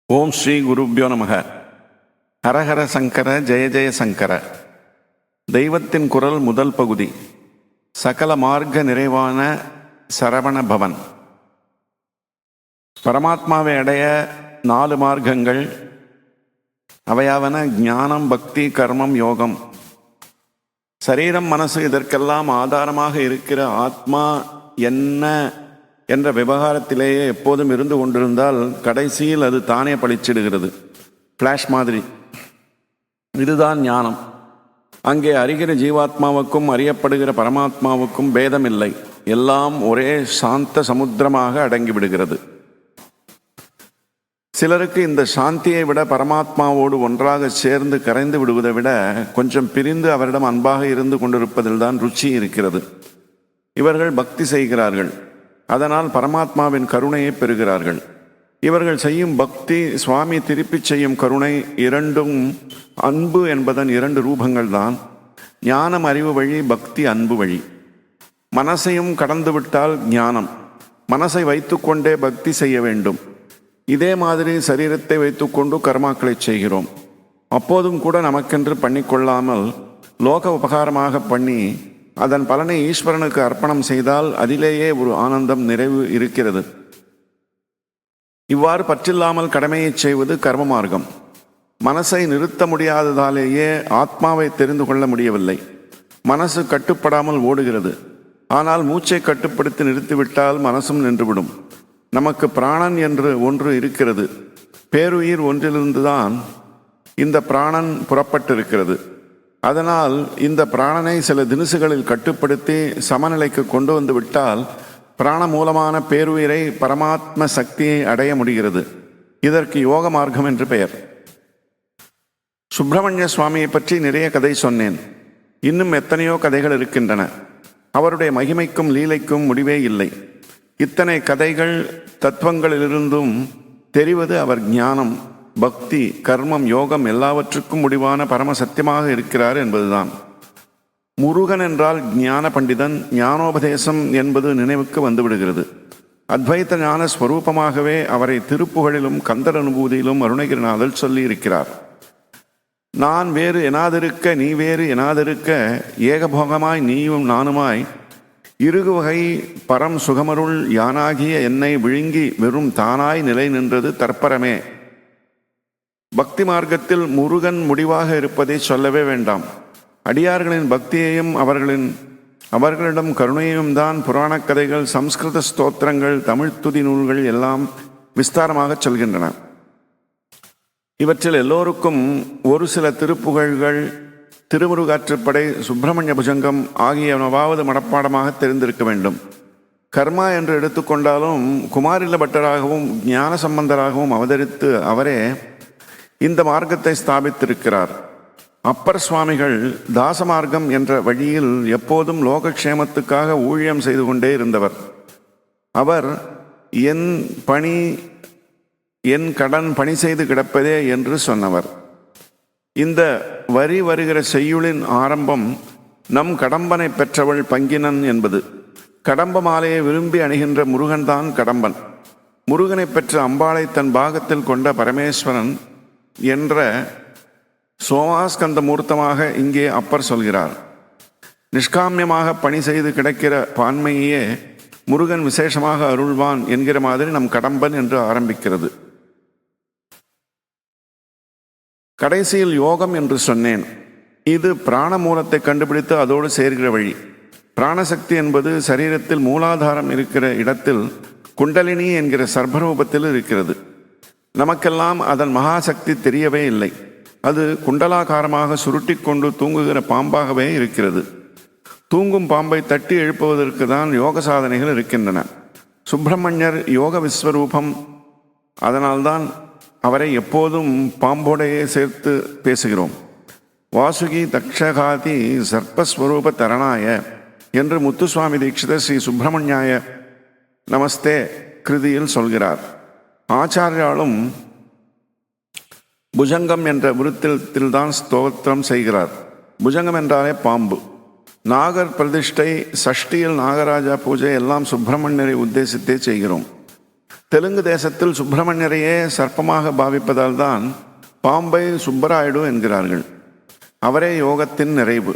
ஓம் ஸ்ரீ குருப்யோ நமக. ஹரஹர சங்கர ஜெய ஜெய சங்கர. தெய்வத்தின் குரல் முதல் பகுதி. சகல மார்க்க நிறைவான சரவண பவன். பரமாத்மாவை அடைய 4 மார்க்கங்கள். அவையாவன ஞானம், பக்தி, கர்மம், யோகம். சரீரம், மனசு இதற்கெல்லாம் ஆதாரமாக இருக்கிற ஆத்மா என்ன என்ற விவகாரத்திலேயே எப்போதும் இருந்து கொண்டிருந்தால் கடைசியில் அது தானே பளிச்சிடுகிறது, ஃப்ளாஷ் மாதிரி. இதுதான் ஞானம். அங்கே அறிகிற ஜீவாத்மாவுக்கும் அறியப்படுகிற பரமாத்மாவுக்கும் பேதமில்லை. எல்லாம் ஒரே சாந்த சமுத்திரமாக அடங்கிவிடுகிறது. சிலருக்கு இந்த சாந்தியை விட பரமாத்மாவோடு ஒன்றாக சேர்ந்து கரைந்து விடுவதை விட கொஞ்சம் பிரிந்து அவரிடம் அன்பாக இருந்து கொண்டிருப்பதில்தான் ருச்சி இருக்கிறது. இவர்கள் பக்தி செய்கிறார்கள், அதனால் பரமாத்மாவின் கருணையை பெறுகிறார்கள். இவர்கள் செய்யும் பக்தி, சுவாமி திருப்பி செய்யும் கருணை, இரண்டும் அன்பு என்பதன் 2 ரூபங்கள் தான். ஞானம் அறிவு வழி, பக்தி அன்பு வழி. மனசையும் கடந்துவிட்டால் ஞானம். மனசை வைத்துக்கொண்டே பக்தி செய்ய வேண்டும். இதே மாதிரி சரீரத்தை வைத்துக்கொண்டு கர்மாக்களை செய்கிறோம். அப்போதும் கூட நமக்கென்று பண்ணிக்கொள்ளாமல் லோக உபகாரமாக பண்ணி அதன் பலனை ஈஸ்வரனுக்கு அர்ப்பணம் செய்தால் அதிலேயே ஒரு ஆனந்தம், நிறைவு இருக்கிறது. இவ்வாறு பற்றில்லாமல் கடமையை செய்வது கர்ம மார்க்கம். மனசை நிறுத்த முடியாததாலேயே ஆத்மாவை தெரிந்து கொள்ள முடியவில்லை. மனசு கட்டுப்படாமல் ஓடுகிறது. ஆனால் மூச்சை கட்டுப்படுத்தி நிறுத்திவிட்டால் மனசும் நின்றுவிடும். நமக்கு பிராணன் என்று ஒன்று இருக்கிறது. பேருயிர் ஒன்றிலிருந்துதான் இந்த பிராணன் புறப்பட்டிருக்கிறது. அதனால் இந்த பிராணனை சில தினுசுகளில் கட்டுப்படுத்தி சமநிலைக்கு கொண்டு வந்து விட்டால் பிராண மூலமான பேருயிரை, பரமாத்ம சக்தியை அடைய முடிகிறது. இதற்கு யோக மார்க்கம் என்று பெயர். சுப்பிரமணிய சுவாமியை பற்றி நிறைய கதை சொன்னேன். இன்னும் எத்தனையோ கதைகள் இருக்கின்றன. அவருடைய மகிமைக்கும் லீலைக்கும் முடிவே இல்லை. இத்தனை கதைகள், தத்துவங்களிலிருந்தும் தெரிவது அவர் ஞானம், பக்தி, கர்மம், யோகம் எல்லாவற்றுக்கும் முடிவான பரம சத்தியமாக இருக்கிறார் என்பதுதான். முருகன் என்றால் ஞான பண்டிதன். ஞானோபதேசம் என்பது நினைவுக்கு வந்துவிடுகிறது. அத்வைத ஞான ஸ்வரூபமாகவே அவரை திருப்புகழிலும் கந்தர் அனுபூதியிலும் அருணகிரிநாதர் சொல்லி இருக்கிறார். நான் வேறு எனாதிருக்க, நீ வேறு எனாதிருக்க, ஏகபோகமாய் நீயும் நானுமாய், இருகுவகை பரம் சுகமருள் யானாகிய என்னை விழுங்கி வெறும் தானாய் நிலை நின்றது தற்பரமே. பக்தி மார்க்கத்தில் முருகன் முடிவாக இருப்பதை சொல்லவே வேண்டாம். அடியார்களின் பக்தியையும் அவர்களிடம் கருணையையும் தான் புராணக் கதைகள், சம்ஸ்கிருத ஸ்தோத்திரங்கள், தமிழ் துதி நூல்கள் எல்லாம் விஸ்தாரமாக சொல்கின்றன. இவற்றில் எல்லோருக்கும் ஒரு சில திருப்புகழ்கள், திருமுருகாற்றுப்படை, சுப்பிரமணிய புஜங்கம் ஆகியனவாவது மனப்பாடமாக தெரிந்திருக்க வேண்டும். கர்மா என்று எடுத்துக்கொண்டாலும் குமாரில பட்டராகவும் ஞான சம்பந்தராகவும் அவதரித்து அவரே இந்த மார்க்கத்தை ஸ்தாபித்திருக்கிறார். அப்பர் சுவாமிகள் தாச மார்க்கம் என்ற வழியில் எப்போதும் லோகக்ஷேமத்துக்காக ஊழியம் செய்து கொண்டே இருந்தவர். அவர் என் கடன் பணி செய்து கிடப்பதே என்று சொன்னவர். இந்த வரி வருகிற செய்யுளின் ஆரம்பம் நம் கடம்பனை பெற்றவள் பங்கினன் என்பது. கடம்ப மாலையை விரும்பி அணுகின்ற முருகன்தான் கடம்பன். முருகனை பெற்ற அம்பாளை தன் பாகத்தில் கொண்ட பரமேஸ்வரன் என்ற சோமாஸ்கந்த மூர்த்தமாக இங்கே அப்பர் சொல்கிறார். நிஷ்காமியமாக பணி செய்து கிடக்கிற பான்மையே முருகன் விசேஷமாக அருள்வான் என்கிற மாதிரி நம் கடம்பன் என்று ஆரம்பிக்கிறது. கடைசியில் யோகம் என்று சொன்னேன். இது பிராண மூலத்தை கண்டுபிடித்து அதோடு சேர்கிற வழி. பிராணசக்தி என்பது சரீரத்தில் மூலாதாரம் இருக்கிற இடத்தில் குண்டலினி என்கிற சர்பரூபத்தில் இருக்கிறது. நமக்கெல்லாம் அதன் மகாசக்தி தெரியவே இல்லை. அது குண்டலாகாரமாக சுருட்டி கொண்டு தூங்குகிற பாம்பாகவே இருக்கிறது. தூங்கும் பாம்பை தட்டி எழுப்புவதற்கு தான் யோக சாதனைகள் இருக்கின்றன. சுப்பிரமணியர் யோக விஸ்வரூபம். அதனால்தான் அவரை எப்போதும் பாம்போடையே சேர்த்து பேசுகிறோம். வாசுகி தக்ஷகாதி சர்ப்பஸ்வரூப தரணாய என்று முத்துசுவாமி தீட்சிதர் ஸ்ரீ சுப்பிரமணியாய நமஸ்தே கிருதியில் சொல்கிறார். ஆச்சாரியாலும் புஜங்கம் என்ற விருத்தத்தில்தான் ஸ்தோத்திரம் செய்கிறார். புஜங்கம் என்றாலே பாம்பு. நாகர் பிரதிஷ்டை, சஷ்டியில் நாகராஜா பூஜை எல்லாம் சுப்பிரமணியரை உத்தேசித்தே செய்கிறோம். தெலுங்கு தேசத்தில் சுப்பிரமணியரையே சர்ப்பமாக பாவிப்பதால் தான் பாம்பை சுப்பராயுடு என்கிறார்கள். அவரே யோகத்தின் நிறைவு.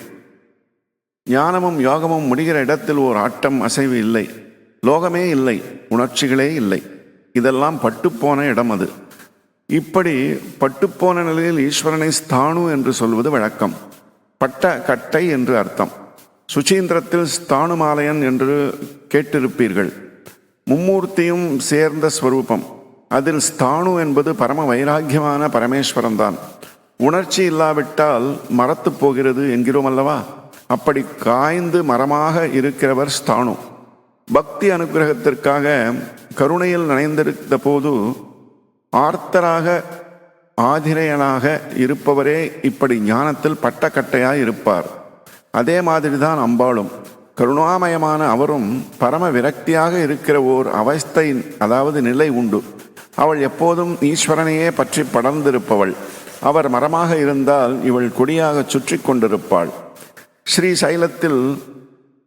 ஞானமும் யோகமும் முடிகிற இடத்தில் ஓர் ஆட்டம் அசைவு இல்லை, லோகமே இல்லை, உணர்ச்சிகளே இல்லை. இதெல்லாம் பட்டுப்போன இடம் அது. இப்படி பட்டுப்போன நிலையில் ஈஸ்வரனை ஸ்தானு என்று சொல்வது வழக்கம். பட்ட கட்டை என்று அர்த்தம். சுசீந்திரத்தில் ஸ்தானுமாலயன் என்று கேட்டிருப்பீர்கள். மும்மூர்த்தியும் சேர்ந்த ஸ்வரூபம். அதில் ஸ்தானு என்பது பரம வைராக்கியமான பரமேஸ்வரன்தான். உணர்ச்சி இல்லாவிட்டால் மரத்து போகிறது என்கிறோம் அல்லவா? அப்படி காய்ந்து மரமாக இருக்கிறவர் ஸ்தானு. பக்தி அனுகிரகத்திற்காக கருணையில் நனைந்திருந்த போது ஆர்த்தராக ஆதிரையனாக இருப்பவரே இப்படி ஞானத்தில் பட்டக்கட்டையாய் இருப்பார். அதே மாதிரிதான் அம்பாளும். கருணாமயமான அவரும் பரம விரக்தியாக இருக்கிற ஓர் அவஸ்தை, அதாவது நிலை உண்டு. அவள் எப்போதும் ஈஸ்வரனையே பற்றி படர்ந்திருப்பவள். அவர் மரமாக இருந்தால் இவள் கொடியாக சுற்றி கொண்டிருப்பாள். ஸ்ரீ சைலத்தில்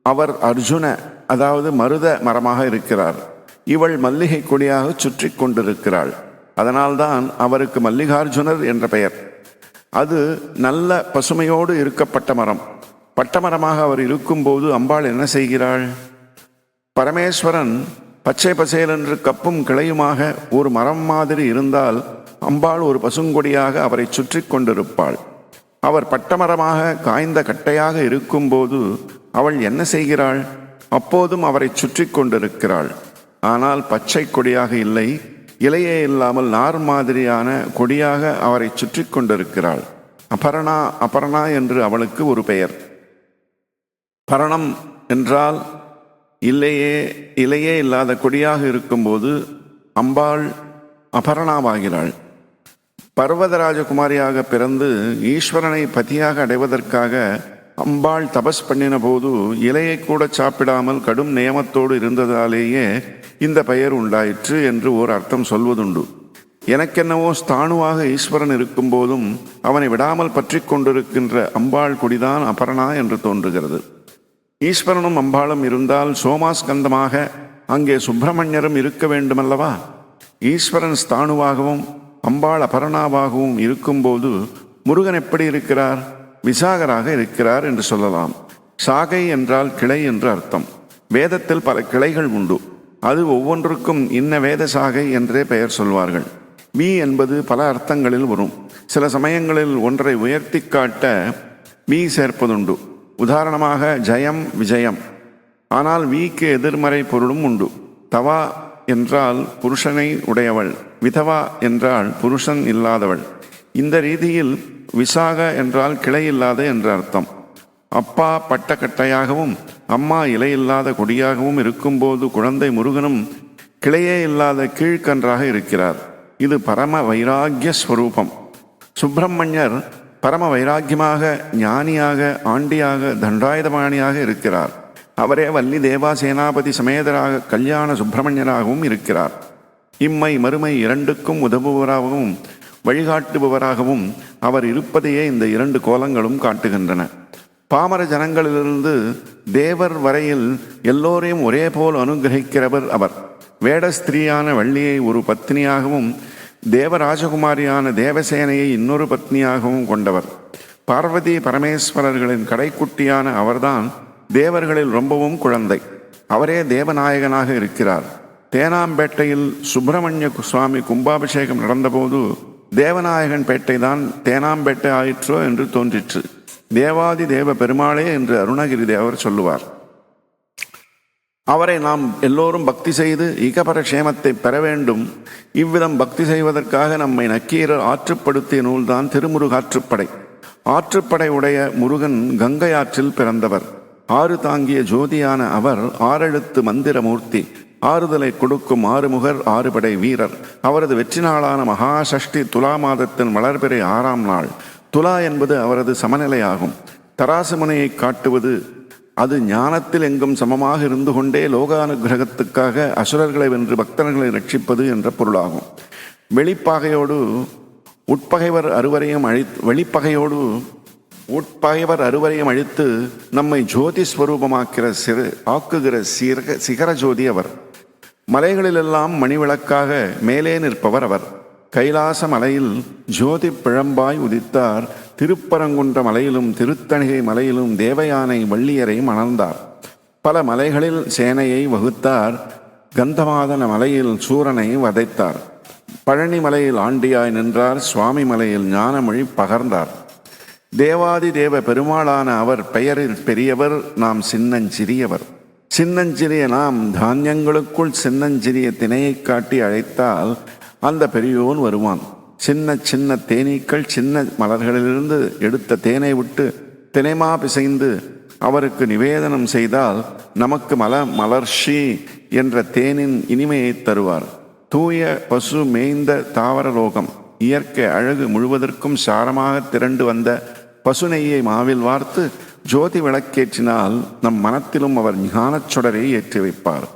அவர் அர்ஜுன, அதாவது மருத மரமாக இருக்கிறார். இவள் மல்லிகை கொடியாக சுற்றி கொண்டிருக்கிறாள். அதனால்தான் அவருக்கு மல்லிகார்ஜுனர் என்ற பெயர். அது நல்ல பசுமையோடு இருக்கப்பட்ட மரம். பட்டமரமாக அவர் இருக்கும்போது அம்பாள் என்ன செய்கிறாள்? பரமேஸ்வரன் பச்சை பசேலென்று கப்பும் கிளையுமாக ஒரு மரம் மாதிரி இருந்தால் அம்பாள் ஒரு பசுங்கொடியாக அவரை சுற்றி கொண்டிருப்பாள். அவர் பட்டமரமாக காய்ந்த கட்டையாக இருக்கும்போது அவள் என்ன செய்கிறாள்? அப்போதும் அவரை சுற்றி கொண்டிருக்கிறாள். ஆனால் பச்சை கொடியாக இல்லை, இலையே இல்லாமல் நார் மாதிரியான கொடியாக அவரை சுற்றி கொண்டிருக்கிறாள். அபரணா, அபரணா என்று அவளுக்கு ஒரு பெயர். பரணம் என்றால் இலையே இல்லாத கொடியாக இருக்கும்போது அம்பாள் அபரணாவாகிறாள். பர்வதராஜகுமாரியாக பிறந்து ஈஸ்வரனை பதியாக அடைவதற்காக அம்பாள் தபஸ் பண்ணின போது இலையை கூட சாப்பிடாமல் கடும் நியமத்தோடு இருந்ததாலேயே இந்த பெயர் உண்டாயிற்று என்று ஓர் அர்த்தம் சொல்வதுண்டு. எனக்கென்னவோ ஸ்தானுவாக ஈஸ்வரன் இருக்கும்போதும் அவனை விடாமல் பற்றி கொண்டிருக்கின்ற அம்பாள் கொடிதான் அபரணா என்று தோன்றுகிறது. ஈஸ்வரனும் அம்பாளும் இருந்தால் சோமாஸ்கந்தமாக அங்கே சுப்பிரமணியரும் இருக்க வேண்டுமல்லவா? ஈஸ்வரன் ஸ்தானுவாகவும் அம்பாள் அபரணாவாகவும் இருக்கும்போது முருகன் எப்படி இருக்கிறார்? விசாகராக இருக்கிறார் என்று சொல்லலாம். சாகை என்றால் கிளை என்று அர்த்தம். வேதத்தில் பல கிளைகள் உண்டு. அது ஒவ்வொன்றுக்கும் இன்ன வேத சாகை என்றே பெயர் சொல்வார்கள். வி என்பது பல அர்த்தங்களில் வரும். சில சமயங்களில் ஒன்றை உயர்த்தி காட்ட வி சேர்ப்பதுண்டு. உதாரணமாக ஜெயம், விஜயம். ஆனால் விக்கு எதிர்மறை பொருளும் உண்டு. தவா என்றால் புருஷனை உடையவள், விதவா என்றால் புருஷன் இல்லாதவள். இந்த ரீதியில் விசாக என்றால் கிளை இல்லாத என்று அர்த்தம். அப்பா பட்டக்கட்டையாகவும் அம்மா இலையில்லாத கொடியாகவும் இருக்கும்போது குழந்தை முருகனும் கிளையே இல்லாத கீழ்கன்றாக இருக்கிறார். இது பரம வைராக்கிய ஸ்வரூபம். சுப்பிரமணியர் பரம வைராக்கியமாக, ஞானியாக, ஆண்டியாக, தண்டாயுதபாணியாக இருக்கிறார். அவரே வள்ளி தேவா சேனாபதி சமேதராக கல்யாண சுப்பிரமணியராகவும் இருக்கிறார். இம்மை மறுமை இரண்டுக்கும் உதவுபவராகவும் வழிகாட்டுபவராகவும் அவர் இருப்பதையே இந்த இரண்டு கோலங்களும் காட்டுகின்றன. பாமர ஜனங்களிலிருந்து தேவர் வரையில் எல்லோரையும் ஒரே போல் அனுகிரகிக்கிறவர் அவர். வேடஸ்திரீயான வள்ளியை ஒரு பத்னியாகவும் தேவராஜகுமாரியான தேவசேனையை இன்னொரு பத்னியாகவும் கொண்டவர். பார்வதி பரமேஸ்வரர்களின் கடைக்குட்டியான அவர்தான் தேவர்களில் ரொம்பவும் குழந்தை. அவரே தேவநாயகனாக இருக்கிறார். தேனாம்பேட்டையில் சுப்பிரமணிய சுவாமி கும்பாபிஷேகம் நடந்தபோது தேவநாயகன் பேட்டை தான் தேனாம்பேட்டை ஆயிற்றோ என்று தோன்றிற்று. தேவாதி தேவ பெருமாளே என்று அருணகிரி தேவர் சொல்லுவார். அவரை நாம் எல்லோரும் பக்தி செய்து இகபர க்ஷேமத்தை பெற வேண்டும். இவ்விதம் பக்தி செய்வதற்காக நம்மை நக்கீரர் ஆற்றுப்படுத்திய நூல்தான் திருமுருகாற்றுப்படை. ஆற்றுப்படை உடைய முருகன் கங்கை ஆற்றில் பிறந்தவர். ஆறு தாங்கிய ஜோதியான அவர் ஆறெழுத்து மந்திரமூர்த்தி. ஆறுதலை கொடுக்கும் ஆறுமுகர், ஆறுபடை வீரர். அவரது வெற்றி நாளான மகாசஷ்டி துலா மாதத்தின் வளர்பிறை 6ஆம் நாள். துலா என்பது அவரது சமநிலையாகும். தராசு முனையை காட்டுவது. அது ஞானத்தில் எங்கும் சமமாக இருந்து கொண்டே லோகானுகிரகத்துக்காக அசுரர்களை வென்று பக்தர்களை ரட்சிப்பது என்ற பொருளாகும். வெளிப்பகையோடு உட்பகைவர் அறுவரையும் அழித்து நம்மை ஜோதி ஸ்வரூபமாக்குகிற சிகர ஜோதி அவர். மலைகளிலெல்லாம் மணிவிளக்காக மேலே நிற்பவர் அவர். கைலாச மலையில் ஜோதி பிழம்பாய் உதித்தார். திருப்பரங்குன்ற மலையிலும் திருத்தணிகை மலையிலும் தேவயானை வள்ளியரை மணர்ந்தார். பல மலைகளில் சேனையை வகுத்தார். கந்தமாதன மலையில் சூரனை வதைத்தார். பழனி மலையில் ஆண்டியாய் நின்றார். சுவாமி மலையில் ஞானமொழி பகர்ந்தார். தேவாதி தேவ பெருமாளான அவர் பெயரில் பெரியவர், நாம் சின்னஞ்சிறியவர். சின்னஞ்சிறிய நாம் தானியங்களுக்குள் சின்னஞ்சிறிய திணையை காட்டி அழைத்தால் அந்த பெரியோன் வருவான். சின்ன சின்ன தேனீக்கள் சின்ன மலர்களிலிருந்து எடுத்த தேனை விட்டு தினைமா பிசைந்து அவருக்கு நிவேதனம் செய்தால் நமக்கு மலர்ஷி என்ற தேனின் இனிமையை தருவார். தூய பசு மேய்ந்த தாவர லோகம், இயற்கை அழகு முழுவதற்கும் சாரமாக திரண்டு வந்த பசுநெய்யை மாவில் வார்த்து ஜோதி விளக்கேற்றினால் நம் மனத்திலும் அவர் ஞானச் சுடரை ஏற்றி வைப்பார்.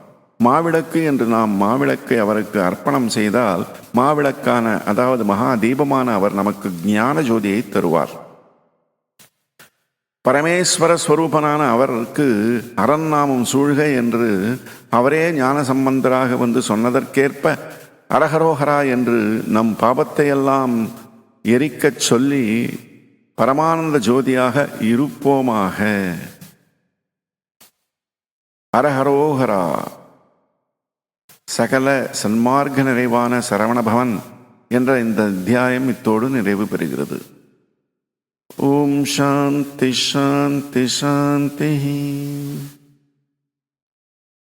மாவிளக்கு என்று நாம் மாவிளக்கை அவருக்கு அர்ப்பணம் செய்தால் மாவிளக்கான அதாவது மகா தீபமான அவர் நமக்கு ஞான ஜோதியை தருவார். பரமேஸ்வர ஸ்வரூபனான அவருக்கு அரண்நாமம் சூழ்க என்று அவரே ஞான சம்பந்தராக வந்து சொன்னதற்கேற்ப அரஹரோஹரா என்று நம் பாபத்தையெல்லாம் எரிக்கச் சொல்லி பரமானந்த ஜோதியாக இருப்போமாக. அரஹரோஹரா. சகல சன்மார்க்க நிறைவான சரவணபவன் என்ற இந்த அத்தியாயம் இத்தோடு நிறைவு பெறுகிறது. ஓம் சாந்தி சாந்தி சாந்தி.